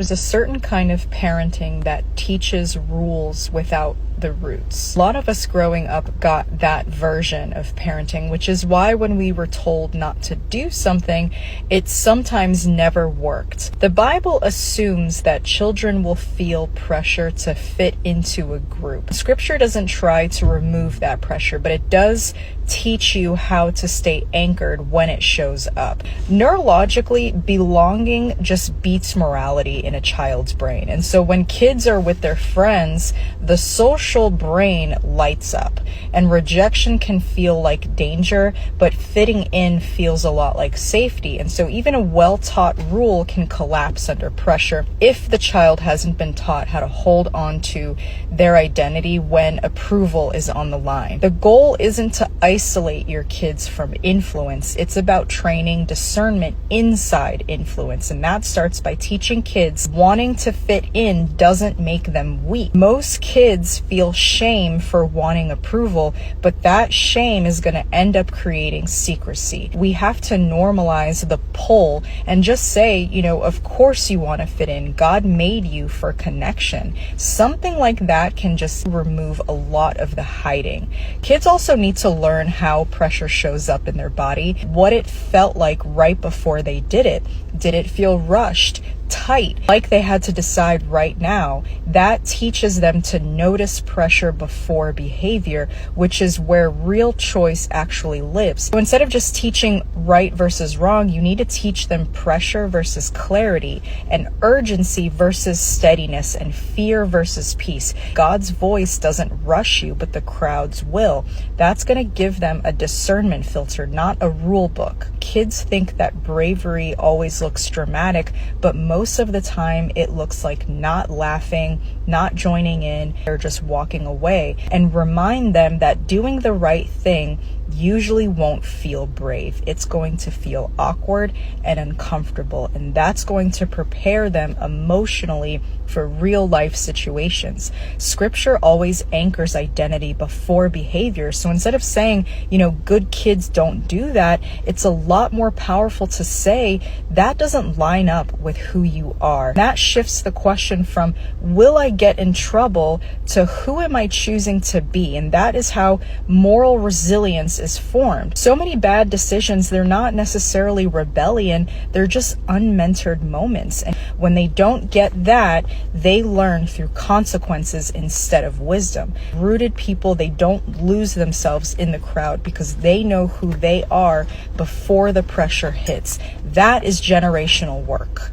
There's a certain kind of parenting that teaches rules without the roots. A lot of us growing up got that version of parenting, which is why when we were told not to do something, it sometimes never worked. The Bible assumes that children will feel pressure to fit into a group. Scripture doesn't try to remove that pressure, but it does teach you how to stay anchored when it shows up. Neurologically, belonging just beats morality in a child's brain. And so when kids are with their friends, the social brain lights up, and rejection can feel like danger, but fitting in feels a lot like safety. And so even a well-taught rule can collapse under pressure if the child hasn't been taught how to hold on to their identity when approval is on the line. The goal isn't to isolate your kids from influence. It's about training discernment inside influence. And that starts by teaching kids wanting to fit in doesn't make them weak. Most kids feel shame for wanting approval, but that shame is going to end up creating secrecy. We have to normalize the pull and just say, of course you want to fit in. God made you for connection. Something like that can just remove a lot of the hiding. Kids also need to learn how pressure shows up in their body, what it felt like right before they did it. Did it feel rushed, tight, like they had to decide right now? That teaches them to notice pressure before behavior, which is where real choice actually lives. So instead of just teaching right versus wrong, you need to teach them pressure versus clarity, and urgency versus steadiness, and fear versus peace. God's voice doesn't rush you, but the crowd's will. That's going to give them a discernment filter, not a rule book. Kids think that bravery always looks dramatic, but most of the time it looks like not laughing, not joining in, or just walking away. And remind them that doing the right thing usually won't feel brave. It's going to feel awkward and uncomfortable, and that's going to prepare them emotionally for real life situations. Scripture always anchors identity before behavior. So instead of saying, good kids don't do that, it's a lot more powerful to say that doesn't line up with who you are. That shifts the question from will I get in trouble to who am I choosing to be? And that is how moral resilience is formed. So many bad decisions, they're not necessarily rebellion, they're just unmentored moments. And when they don't get that, they learn through consequences instead of wisdom. Rooted people, they don't lose themselves in the crowd because they know who they are before the pressure hits. That is generational work.